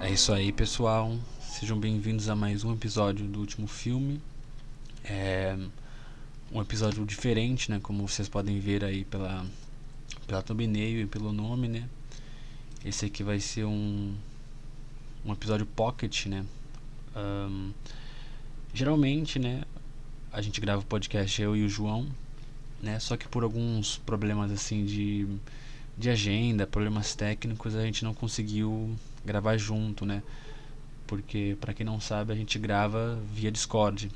É isso aí, pessoal. Sejam bem-vindos a mais um episódio do último filme. É um episódio diferente, né? Como vocês podem ver aí pela thumbnail e pelo nome, né? Esse aqui vai ser um episódio pocket, né? Ahn, Geralmente, né? A gente grava o podcast eu e o João, né? Só que por alguns problemas assim de agenda, problemas técnicos, a gente não conseguiu gravar junto, né? Porque, pra quem não sabe, a gente grava via Discord.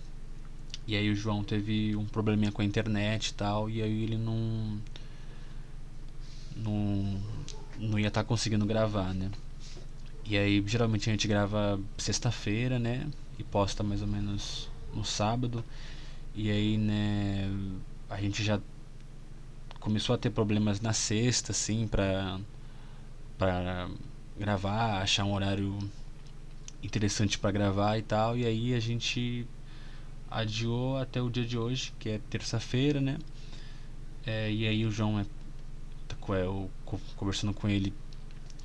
E aí o João teve um probleminha com a internet e tal, e aí ele não, não ia estar conseguindo gravar, né? E aí geralmente a gente grava sexta-feira, né? E posta mais ou menos no sábado. E aí, né, a gente já começou a ter problemas na sexta, assim, pra gravar, achar um horário interessante pra gravar e tal. E aí a gente adiou até o dia de hoje, que é terça-feira, né? E aí o João eu conversando com ele,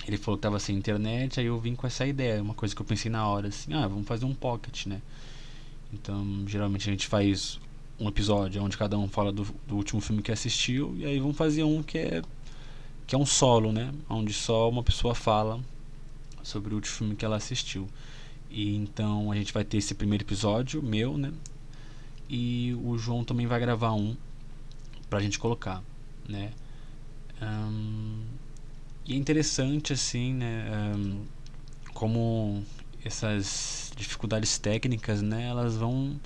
ele falou que tava sem internet, aí eu vim com essa ideia, uma coisa que eu pensei na hora, assim, vamos fazer um pocket, né? Então, geralmente a gente faz um episódio onde cada um fala do último filme que assistiu, e aí vamos fazer um que é um solo, né? Onde só uma pessoa fala sobre o último filme que ela assistiu. E então a gente vai ter esse primeiro episódio, meu, né? E o João também vai gravar um pra gente colocar, né? Ahn, e é interessante, assim, né? Como essas dificuldades técnicas, né? Elas vão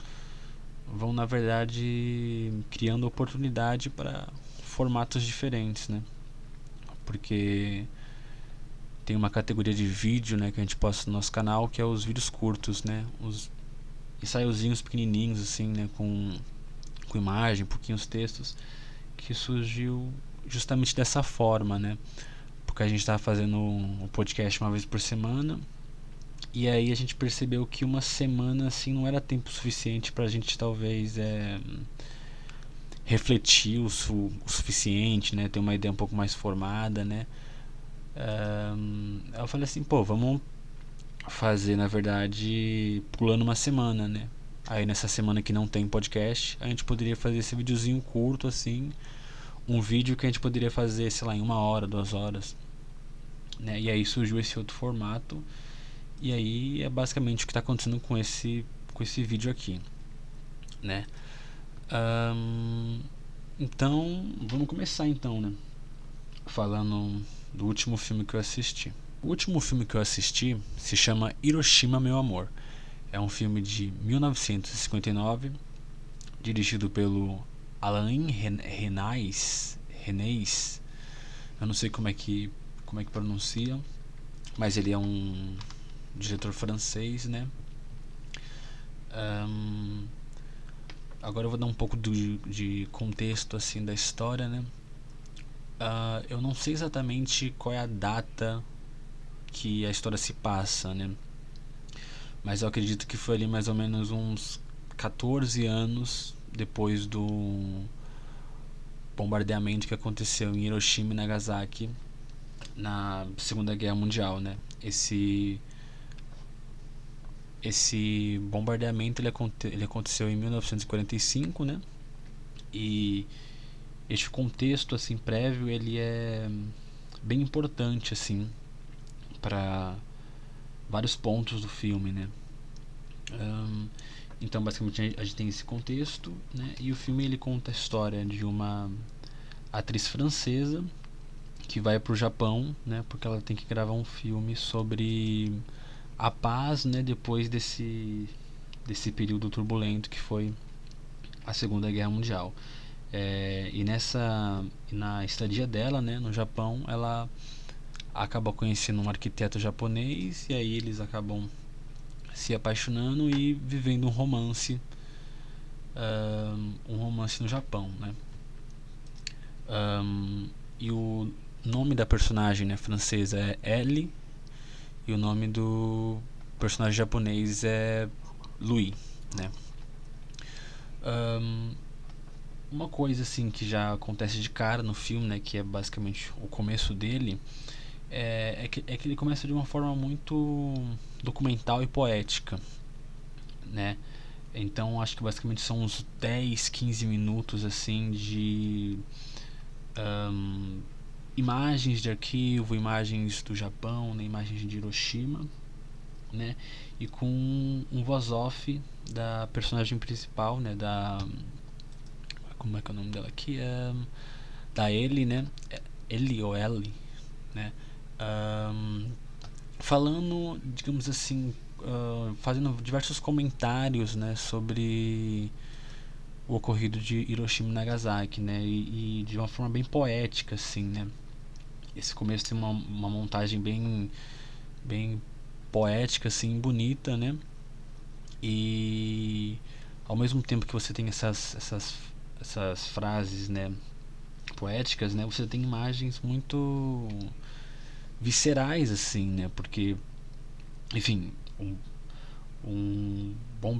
na verdade criando oportunidade para formatos diferentes, né? Porque tem uma categoria de vídeo, né, que a gente posta no nosso canal, que é os vídeos curtos, né? Os ensaiozinhos pequenininhos, assim, né? Com imagem, pouquinhos textos, que surgiu justamente dessa forma, né? Porque a gente estava fazendo um podcast uma vez por semana. E aí a gente percebeu que uma semana assim não era tempo suficiente pra gente talvez refletir o suficiente, né? Ter uma ideia um pouco mais formada, né? Eu falei assim, pô, vamos fazer na verdade pulando uma semana, né? Aí nessa semana que não tem podcast, a gente poderia fazer esse videozinho curto assim, um vídeo que a gente poderia fazer, sei lá, em 1 hora, 2 horas, né? E aí surgiu esse outro formato. E aí é basicamente o que está acontecendo com esse vídeo aqui, né? Ahn, então, vamos começar então, né? Falando do último filme que eu assisti. O último filme que eu assisti se chama Hiroshima, Meu Amor. É um filme de 1959, dirigido pelo Alain Renais. Eu não sei como é que pronuncia, mas ele é um diretor francês, né? Ahn, Agora eu vou dar um pouco de contexto assim da história, né? Eu não sei exatamente qual é a data que a história se passa, né? Mas eu acredito que foi ali mais ou menos uns 14 anos depois do bombardeamento que aconteceu em Hiroshima e Nagasaki na Segunda Guerra Mundial, né? Esse bombardeamento ele aconteceu em 1945, né? E este contexto assim prévio ele é bem importante assim para vários pontos do filme, né? Ahn, então basicamente a gente tem esse contexto, né? E o filme ele conta a história de uma atriz francesa que vai pro Japão, né? Porque ela tem que gravar um filme sobre a paz, né? Depois desse período turbulento que foi a Segunda Guerra Mundial. Na estadia dela, né, no Japão, ela acaba conhecendo um arquiteto japonês e aí eles acabam se apaixonando e vivendo um romance no Japão, né? E o nome da personagem, né, francesa é Ellie e o nome do personagem japonês é Louis, né? Ahn, uma coisa assim que já acontece de cara no filme, né, que é basicamente o começo dele, é que ele começa de uma forma muito documental e poética, né? Então acho que basicamente são uns 10, 15 minutos assim de ahn, imagens de arquivo, imagens do Japão, né, imagens de Hiroshima, né? E com um voz off da personagem principal, né? Da como é que é o nome dela aqui? Da Ellie, né? Ellie ou Ellie, né? Ahn, falando, digamos assim, fazendo diversos comentários, né, sobre o ocorrido de Hiroshima e Nagasaki, né, e de uma forma bem poética, assim, né. Esse começo tem uma montagem bem poética, assim, bonita, né, e ao mesmo tempo que você tem essas frases, né, poéticas, né, você tem imagens muito viscerais, assim, né, porque, enfim, um, bom,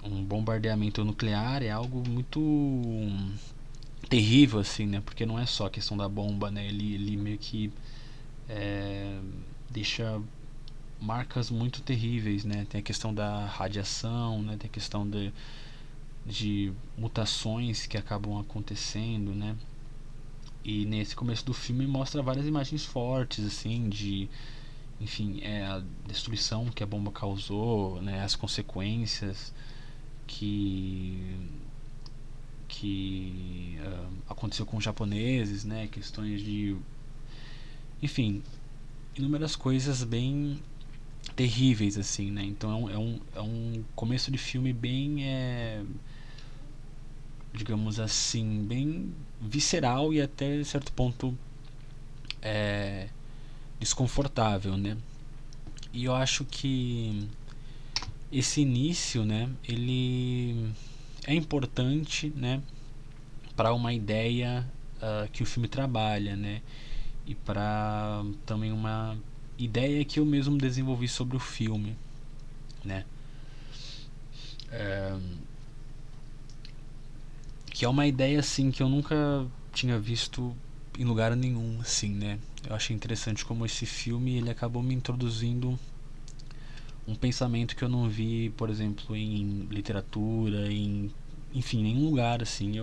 um bombardeamento nuclear é algo muito terrível, assim, né? Porque não é só a questão da bomba, né? Ele meio que é, deixa marcas muito terríveis, né? Tem a questão da radiação, né? Tem a questão de mutações que acabam acontecendo, né? E nesse começo do filme mostra várias imagens fortes, assim, de, enfim, a destruição que a bomba causou, né? As consequências que aconteceu com os japoneses, né? Questões de, enfim, inúmeras coisas bem terríveis, assim, né? Então é um começo de filme bem, digamos assim, bem visceral e até certo ponto é, desconfortável, né? E eu acho que esse início, né? Ele é importante, né? Para uma ideia que o filme trabalha, né? E para também uma ideia que eu mesmo desenvolvi sobre o filme, né? É, que é uma ideia assim que eu nunca tinha visto em lugar nenhum, assim, né? Eu achei interessante como esse filme ele acabou me introduzindo um pensamento que eu não vi, por exemplo, em literatura, enfim, nenhum lugar assim.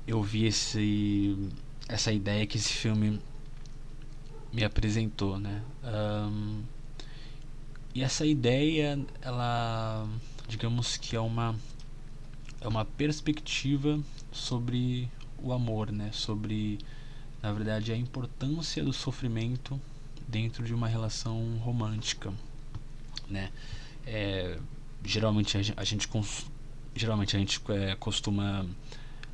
Eu vi essa ideia que esse filme me apresentou, né? E essa ideia, ela, digamos que é uma perspectiva sobre o amor, né? Sobre, na verdade, a importância do sofrimento dentro de uma relação romântica, né? É, geralmente a gente costuma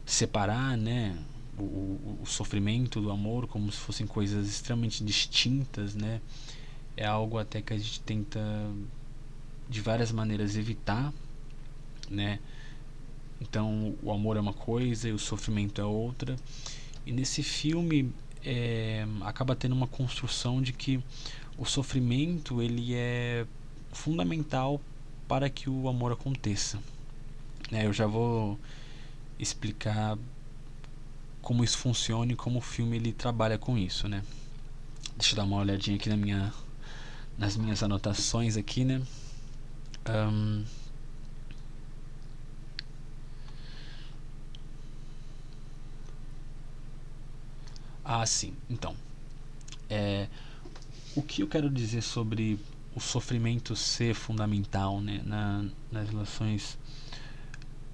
separar, né? O sofrimento do amor como se fossem coisas extremamente distintas, né? É algo até que a gente tenta de várias maneiras evitar, né? Então o amor é uma coisa e o sofrimento é outra. E nesse filme acaba tendo uma construção de que o sofrimento ele é fundamental para que o amor aconteça, né? Eu já vou explicar como isso funciona e como o filme ele trabalha com isso, né? Deixa eu dar uma olhadinha aqui nas minhas anotações aqui, né? Um, sim. Então, o que eu quero dizer sobre o sofrimento ser fundamental, né, nas relações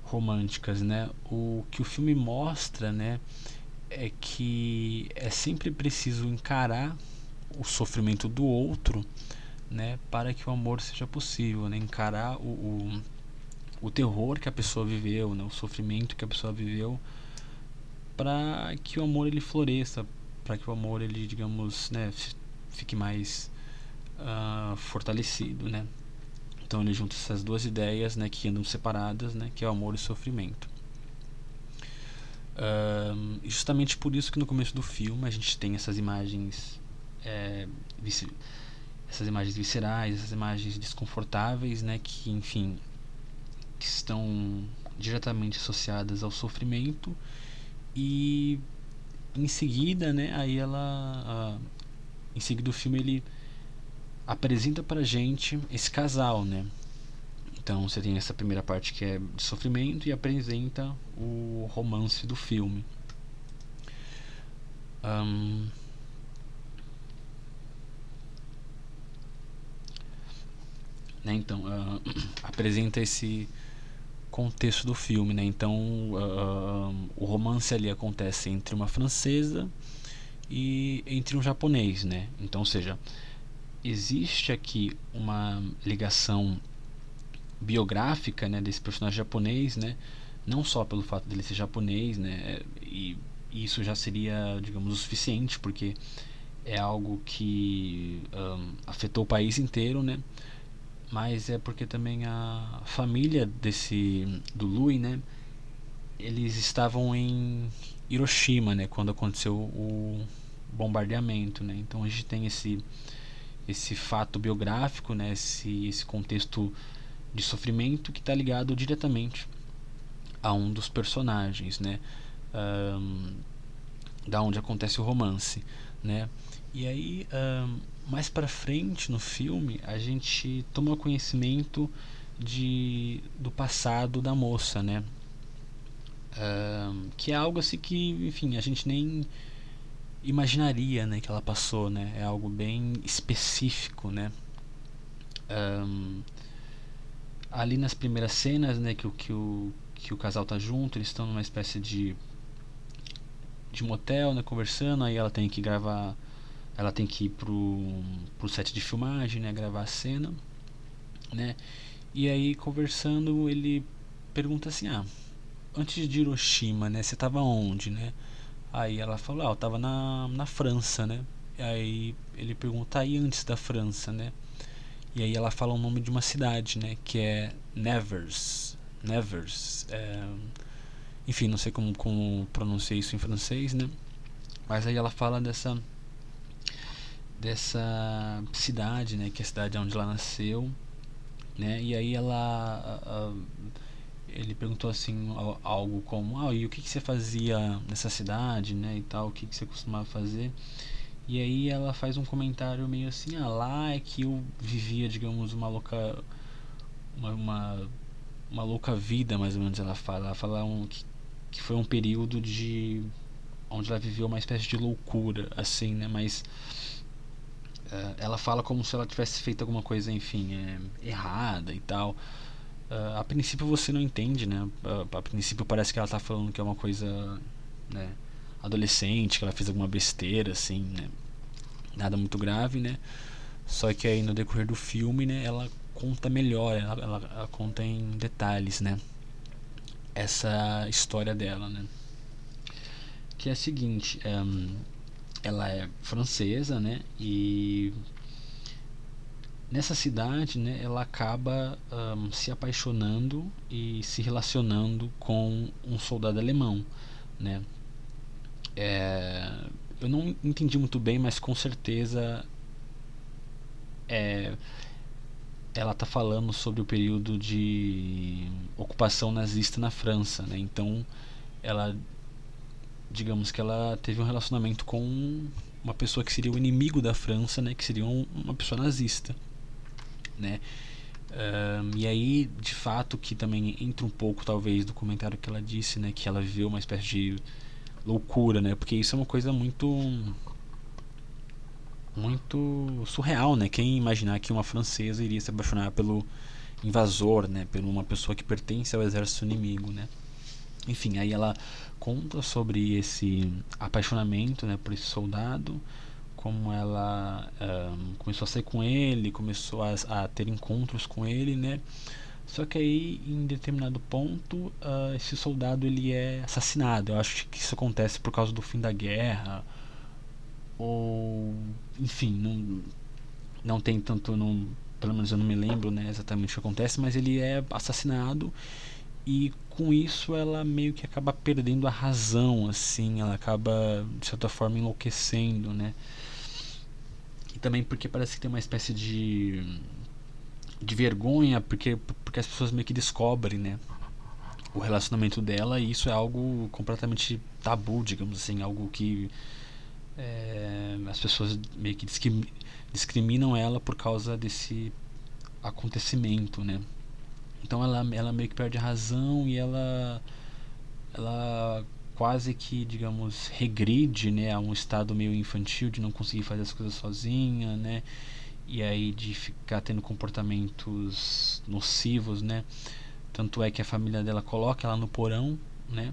românticas, né? O que o filme mostra, né, é que é sempre preciso encarar o sofrimento do outro, né, para que o amor seja possível, né? Encarar o terror que a pessoa viveu, né, o sofrimento que a pessoa viveu, para que o amor ele floresça, para que o amor ele, digamos, né, fique mais fortalecido, né? Então ele junta essas duas ideias, né, que andam separadas, né, que é o amor e o sofrimento. E justamente por isso que no começo do filme a gente tem essas imagens, essas imagens viscerais, essas imagens desconfortáveis, né, que enfim, que estão diretamente associadas ao sofrimento e em seguida, né, aí em seguida o filme ele apresenta pra gente esse casal, né? Então você tem essa primeira parte que é de sofrimento e apresenta o romance do filme. Ahn, né, então, apresenta esse contexto do filme, né? Então, o romance ali acontece entre uma francesa e entre um japonês, né? Então, ou seja, existe aqui uma ligação biográfica, né, desse personagem japonês, né? Não só pelo fato dele ser japonês, né? E isso já seria, digamos, o suficiente, porque é algo que afetou o país inteiro, né? Mas é porque também a família do Louis, né? Eles estavam em Hiroshima, né? Quando aconteceu o bombardeamento, né? Então a gente tem esse fato biográfico, né? Esse contexto de sofrimento que está ligado diretamente a um dos personagens, né? Ahn, da onde acontece o romance, né? E aí, mais para frente no filme, a gente toma conhecimento do passado da moça, né? Que é algo assim que, enfim, a gente nem imaginaria, né, que ela passou, né? É algo bem específico, né? Ahn, ali nas primeiras cenas, né, que o casal tá junto, eles estão numa espécie de motel, né, conversando, aí ela tem que gravar, ela tem que ir pro set de filmagem, né, gravar a cena, né? E aí conversando, ele pergunta assim: "Ah, antes de Hiroshima, né, você tava onde, né?" Aí ela falou: "Ah, eu tava na França, né?" E aí ele pergunta: "Aí antes da França, né?" E aí ela fala o nome de uma cidade, né, que é Nevers. Nevers. Enfim, não sei como pronunciar isso em francês, né? Mas aí ela fala dessa cidade, né, que é a cidade onde ela nasceu, né? E aí ele perguntou assim algo como: "Ah, e o que você fazia nessa cidade, né, e tal, o que você costumava fazer?" E aí ela faz um comentário meio assim: "Ah, lá é que eu vivia, digamos, uma, uma, uma louca vida", mais ou menos ela fala que foi um período de onde ela viveu uma espécie de loucura, assim, né? Mas ela fala como se ela tivesse feito alguma coisa, enfim, errada e tal. A princípio você não entende, né? A princípio parece que ela tá falando que é uma coisa, né, adolescente, que ela fez alguma besteira, assim, né? Nada muito grave, né? Só que aí no decorrer do filme, né, ela conta melhor, ela conta em detalhes, né? Essa história dela, né? Que é a seguinte: ela é francesa, né? E nessa cidade, né, ela acaba se apaixonando e se relacionando com um soldado alemão, né? É, eu não entendi muito bem, mas com certeza é, ela está falando sobre o período de ocupação nazista na França, né? Então, ela, digamos que ela teve um relacionamento com uma pessoa que seria o inimigo da França, né? Que seria uma pessoa nazista, né? E aí, de fato, que também entra um pouco, talvez, do comentário que ela disse, né? Que ela viveu uma espécie de loucura, né? Porque isso é uma coisa muito surreal, né? Quem imaginar que uma francesa iria se apaixonar pelo invasor, né? Por uma pessoa que pertence ao exército inimigo, né? Enfim, aí ela conta sobre esse apaixonamento, né? Por esse soldado, como ela começou a sair com ele, começou a ter encontros com ele, né? Só que aí, em determinado ponto, esse soldado ele é assassinado. Eu acho que isso acontece por causa do fim da guerra, ou enfim, não tem tanto, não, pelo menos eu não me lembro, né, exatamente o que acontece, mas ele é assassinado e com isso ela meio que acaba perdendo a razão, assim, ela acaba de certa forma enlouquecendo, né? E também porque parece que tem uma espécie de vergonha, porque as pessoas meio que descobrem, né, o relacionamento dela, e isso é algo completamente tabu, digamos assim, algo que as pessoas meio que discriminam ela por causa desse acontecimento, né? Então ela meio que perde a razão e ela quase que, digamos, regride, né, a um estado meio infantil de não conseguir fazer as coisas sozinha, né? E aí de ficar tendo comportamentos nocivos, né? Tanto é que a família dela coloca ela no porão, né?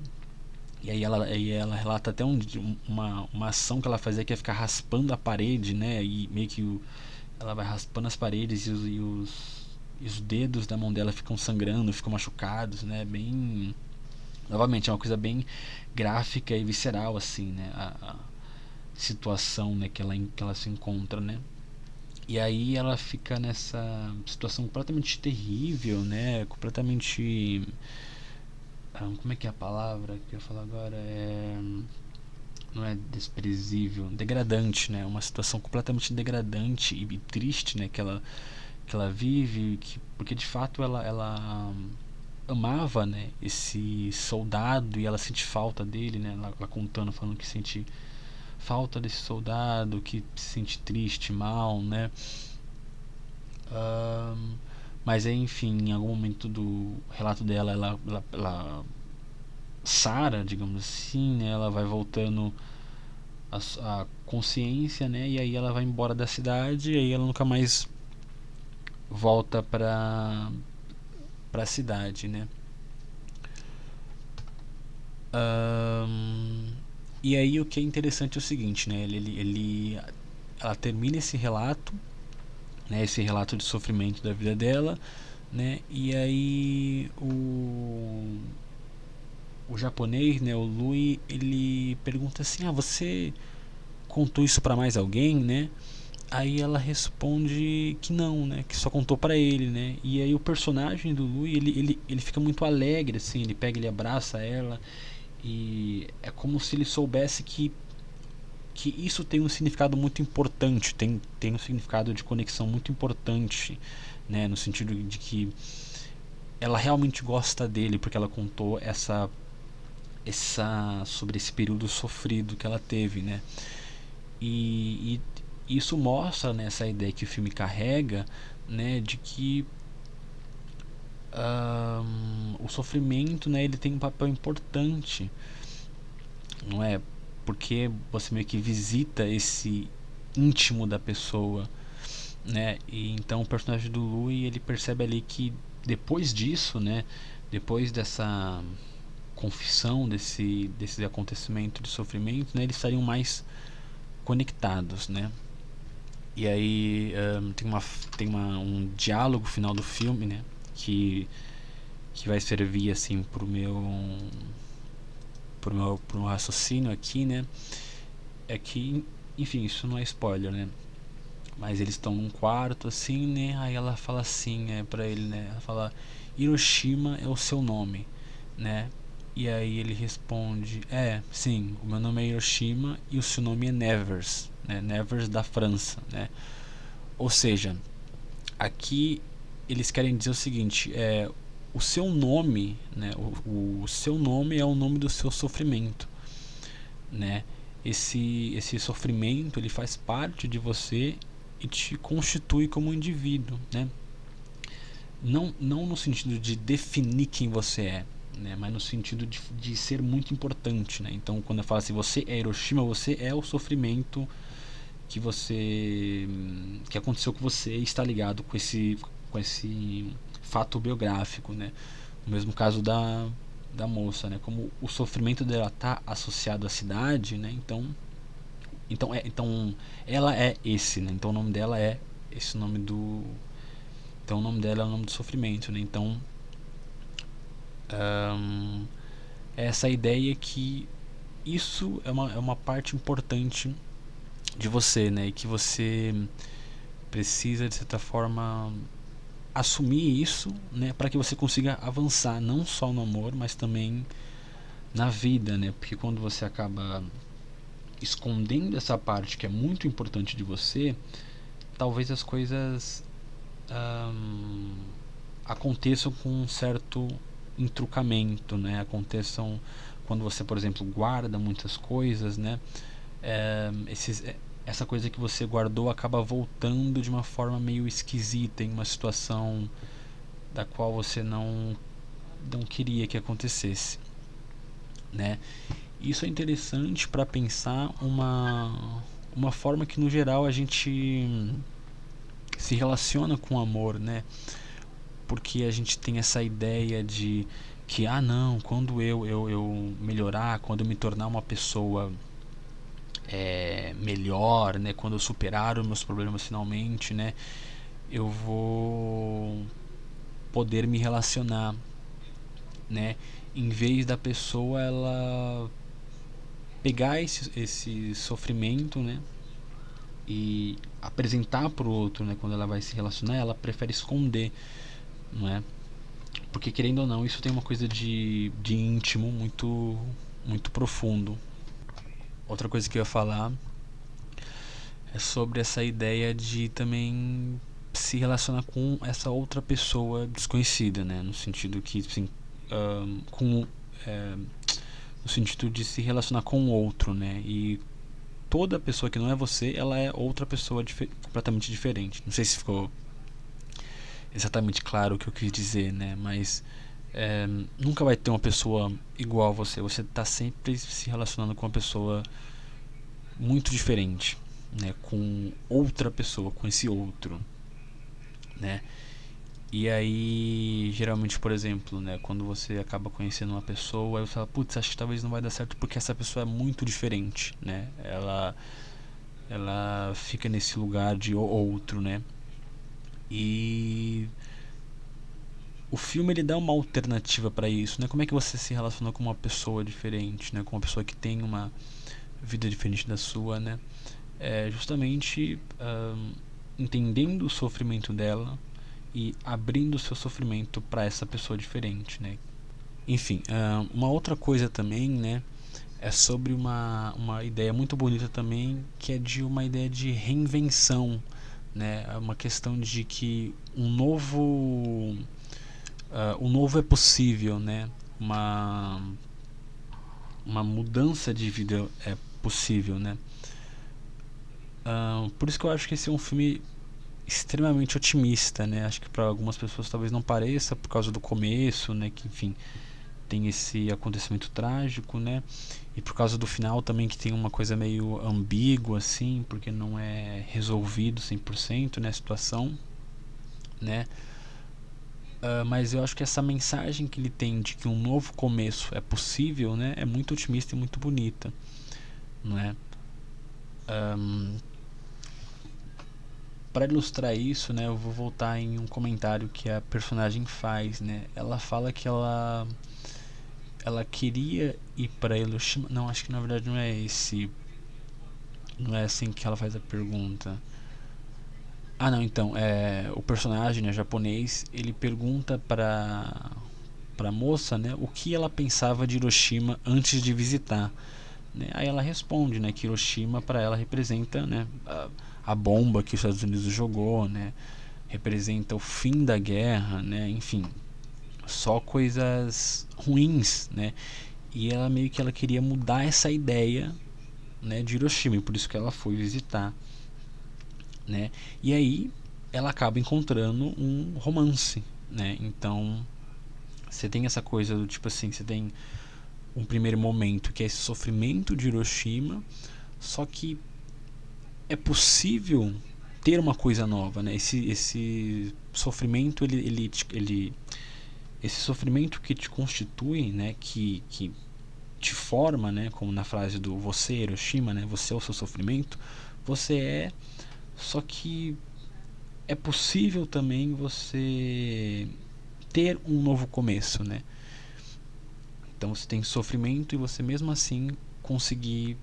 E aí ela relata até uma ação que ela fazia, que é ficar raspando a parede, né? E meio que ela vai raspando as paredes e os dedos da mão dela ficam sangrando, ficam machucados, né? Bem, novamente, é uma coisa bem gráfica e visceral, assim, né? A situação, né, que ela se encontra, né? E aí ela fica nessa situação completamente terrível, né? Completamente, como é que é a palavra que eu ia falar agora? Não é desprezível, degradante, né? Uma situação completamente degradante e triste, né? Que ela vive, porque de fato ela amava, né? Esse soldado e ela sente falta dele, né? Ela contando, falando que sente falta desse soldado, que se sente triste, mal, né? Ahn, mas aí, enfim, em algum momento do relato dela, ela Sara, digamos assim, né? Ela vai voltando a consciência, né? E aí ela vai embora da cidade e aí ela nunca mais volta pra cidade, né? Ahn, e aí o que é interessante é o seguinte, né? Ela termina esse relato, né? Esse relato de sofrimento da vida dela, né? E aí o japonês, né? O Lui, ele pergunta assim: ah, você contou isso pra mais alguém, né? Aí ela responde que não, né? Que só contou pra ele, né? E aí o personagem do Lui, ele fica muito alegre, assim. Ele pega, ele abraça ela. E é como se ele soubesse que isso tem um significado muito importante. Tem um significado de conexão muito importante, né? No sentido de que ela realmente gosta dele, porque ela contou sobre esse período sofrido que ela teve, né? E isso mostra, né, essa ideia que o filme carrega, né, de que o sofrimento, né, ele tem um papel importante, não é? Porque você meio que visita esse íntimo da pessoa, né? E então o personagem do Louis, ele percebe ali que depois disso, né, depois dessa confissão desse acontecimento de sofrimento, né, eles estariam mais conectados, né? E aí um diálogo final do filme, né? Que vai servir assim pro meu raciocínio aqui, né? É que, enfim, isso não é spoiler, né? Mas eles estão num quarto assim, né? Aí ela fala assim, pra ele, né? Ela fala: Hiroshima é o seu nome, né? E aí ele responde: sim, o meu nome é Hiroshima e o seu nome é Nevers, né? Nevers da França, né? Ou seja, aqui eles querem dizer o seguinte: o seu nome, né? O seu nome é o nome do seu sofrimento, né? Esse sofrimento, ele faz parte de você e te constitui como um indivíduo, né? Não no sentido de definir quem você é, né? Mas no sentido de ser muito importante, né? Então, quando eu falo assim, você é Hiroshima, você é o sofrimento que aconteceu com você e está ligado com esse fato biográfico, né? No mesmo caso da moça, né? Como o sofrimento dela tá associado à cidade, né? Então ela é esse, né? Então o nome dela é esse nome do então o nome dela é o nome do sofrimento, né? Então hum, é essa ideia que isso é uma parte importante de você, né? E que você precisa de certa forma assumir isso, né, para que você consiga avançar não só no amor, mas também na vida, né? Porque quando você acaba escondendo essa parte que é muito importante de você, talvez as coisas aconteçam com um certo entrucamento, né? Aconteçam quando você, por exemplo, guarda muitas coisas, né? Essa coisa que você guardou acaba voltando de uma forma meio esquisita em uma situação da qual você não queria que acontecesse, né? Isso é interessante para pensar uma forma que no geral a gente se relaciona com o amor, né? Porque a gente tem essa ideia de que, não, quando eu melhorar, quando eu me tornar uma pessoa melhor, né? Quando eu superar os meus problemas finalmente, né? Eu vou poder me relacionar, né? Em vez da pessoa ela pegar esse sofrimento, né? E apresentar pro outro, né? Quando ela vai se relacionar, ela prefere esconder, não é? Porque querendo ou não, isso tem uma coisa de íntimo muito profundo. Outra coisa que eu ia falar é sobre essa ideia de também se relacionar com essa outra pessoa desconhecida, né? No sentido que, assim, com no sentido de se relacionar com o outro, né? E toda pessoa que não é você, ela é outra pessoa completamente diferente. Não sei se ficou exatamente claro o que eu quis dizer, né? Mas nunca vai ter uma pessoa igual a você. Você está sempre se relacionando com uma pessoa muito diferente, né? Com outra pessoa, com esse outro, né? E aí, geralmente, por exemplo, né, quando você acaba conhecendo uma pessoa, aí você fala, putz, acho que talvez não vai dar certo porque essa pessoa é muito diferente, né? Ela fica nesse lugar de outro, né? E o filme ele dá uma alternativa para isso, né? Como é que você se relaciona com uma pessoa diferente, né? Com uma pessoa que tem uma vida diferente da sua, né? É justamente entendendo o sofrimento dela e abrindo o seu sofrimento para essa pessoa diferente, né? Enfim, uma outra coisa também, né? É sobre uma ideia muito bonita também, que é de uma ideia de reinvenção, né? É uma questão de que o novo é possível, né? Uma mudança de vida é possível, né? Por isso que eu acho que esse é um filme extremamente otimista, né? Acho que para algumas pessoas talvez não pareça por causa do começo, né? Que enfim tem esse acontecimento trágico, né? E por causa do final também que tem uma coisa meio ambígua assim, porque não é resolvido 100%, né, a situação, né? Mas eu acho que essa mensagem que ele tem de que um novo começo é possível, né, é muito otimista e muito bonita, não é? Para ilustrar isso, né, eu vou voltar em um comentário que a personagem faz, né? Ela fala que ela queria ir para Hiroshima. Não, acho que na verdade não é esse. Não é assim que ela faz a pergunta. Não, então, o personagem, né, japonês, ele pergunta para moça, né, o que ela pensava de Hiroshima antes de visitar, né? Aí ela responde, né, que Hiroshima para ela representa, né, a bomba que os Estados Unidos jogou, né, representa o fim da guerra, né, enfim, só coisas ruins, né? E ela meio que ela queria mudar essa ideia, né, de Hiroshima, e por isso que ela foi visitar, né? E aí ela acaba encontrando um romance, né? Então você tem essa coisa do tipo assim, você tem um primeiro momento que é esse sofrimento de Hiroshima, só que é possível ter uma coisa nova, né? Esse sofrimento ele esse sofrimento que te constitui, né? Que te forma, né? Como na frase do você Hiroshima, né? Você é o seu sofrimento. Você é, só que é possível também você ter um novo começo, né? Então você tem sofrimento e você mesmo assim conseguir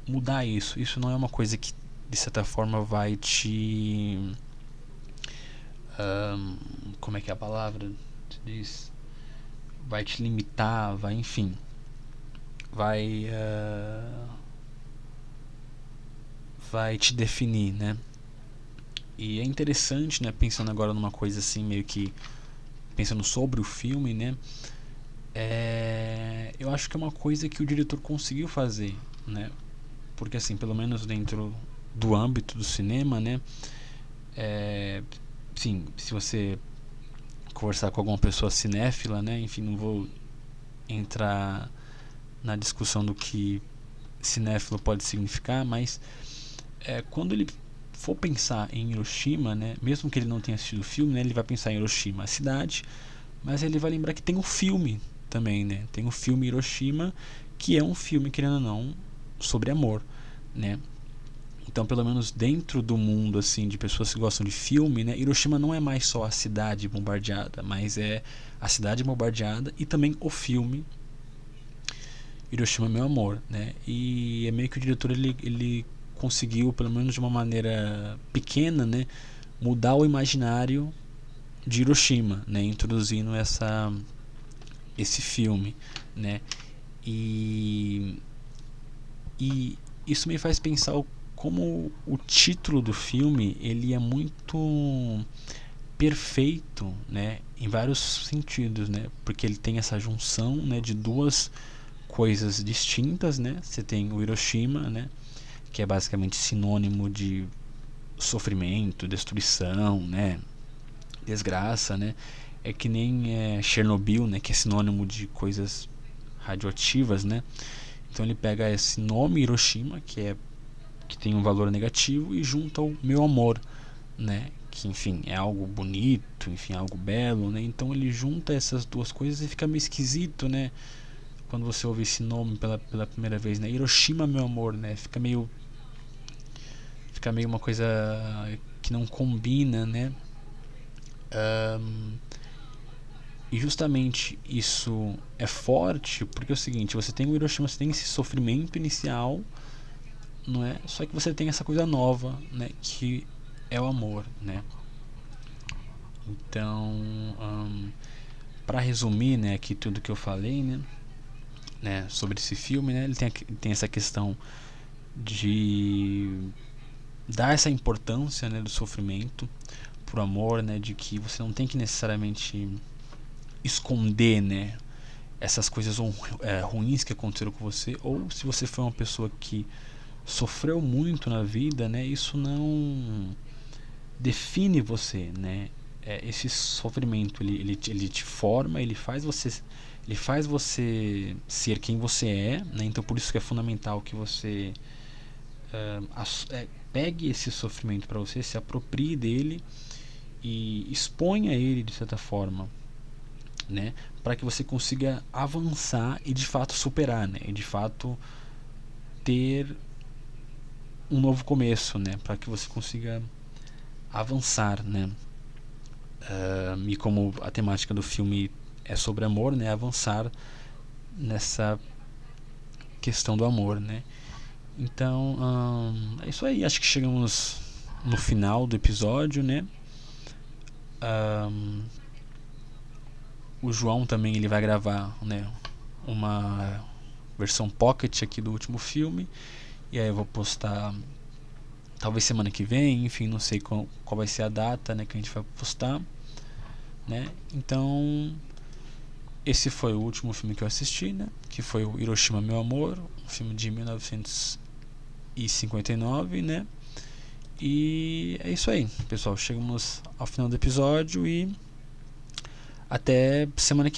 mudar isso. Isso não é uma coisa que de certa forma vai te como é que é a palavra? Diz, vai te limitar, vai, enfim, vai te definir, né? E é interessante, né, pensando agora numa coisa assim, meio que pensando sobre o filme, né? Eu acho que é uma coisa que o diretor conseguiu fazer, né? Porque assim, pelo menos dentro do âmbito do cinema, né? É, sim, se você conversar com alguma pessoa cinéfila, né? Enfim, não vou entrar na discussão do que cinéfilo pode significar, mas quando ele for pensar em Hiroshima, né? Mesmo que ele não tenha assistido o filme, né? Ele vai pensar em Hiroshima, a cidade, mas ele vai lembrar que tem um filme também, né? Tem o filme Hiroshima, que é um filme, querendo ou não, sobre amor, né? Então, pelo menos dentro do mundo assim de pessoas que gostam de filme, né, Hiroshima não é mais só a cidade bombardeada, mas é a cidade bombardeada e também o filme Hiroshima Meu Amor, né? E é meio que o diretor ele conseguiu, pelo menos de uma maneira pequena, né, mudar o imaginário de Hiroshima, né, introduzindo esse filme, né? E e isso me faz pensar como o título do filme ele é muito perfeito, né, em vários sentidos, né, porque ele tem essa junção, né, de duas coisas distintas, né. Você tem o Hiroshima, né, que é basicamente sinônimo de sofrimento, destruição, né, desgraça, né. É que nem Chernobyl, né, que é sinônimo de coisas radioativas, né. Então ele pega esse nome Hiroshima, que tem um valor negativo, e junta o meu amor, né? Que enfim é algo bonito, enfim, algo belo, né? Então ele junta essas duas coisas e fica meio esquisito, né? Quando você ouve esse nome pela primeira vez, né? Hiroshima, meu amor, né? Fica meio uma coisa que não combina, né? Um, e justamente isso é forte porque é o seguinte: você tem o Hiroshima, você tem esse sofrimento inicial, não é? Só que você tem essa coisa nova, né? Que é o amor, né? Então, para resumir, né, aqui tudo que eu falei, né, sobre esse filme, né, ele tem essa questão de dar essa importância, né, do sofrimento pro amor, né, de que você não tem que necessariamente esconder, né, essas coisas ruins que aconteceram com você, ou se você foi uma pessoa que sofreu muito na vida, né, isso não define você, né? Esse sofrimento ele te forma, ele faz você ser quem você é, né? Então por isso que é fundamental que você pegue esse sofrimento para você, se aproprie dele e exponha ele de certa forma, né? Para que você consiga avançar e de fato superar, né? E de fato ter um novo começo, né? Para que você consiga avançar, né? E como a temática do filme é sobre amor, né, avançar nessa questão do amor, né. Então, é isso aí. Acho que chegamos no final do episódio, né. Ahn, o João também ele vai gravar, né, uma versão pocket aqui do último filme. E aí eu vou postar talvez semana que vem, enfim, não sei qual vai ser a data, né, que a gente vai postar, né. Então, esse foi o último filme que eu assisti, né? Que foi o Hiroshima Meu Amor, um filme de 1959, né? E é isso aí, pessoal. Chegamos ao final do episódio e até semana que vem.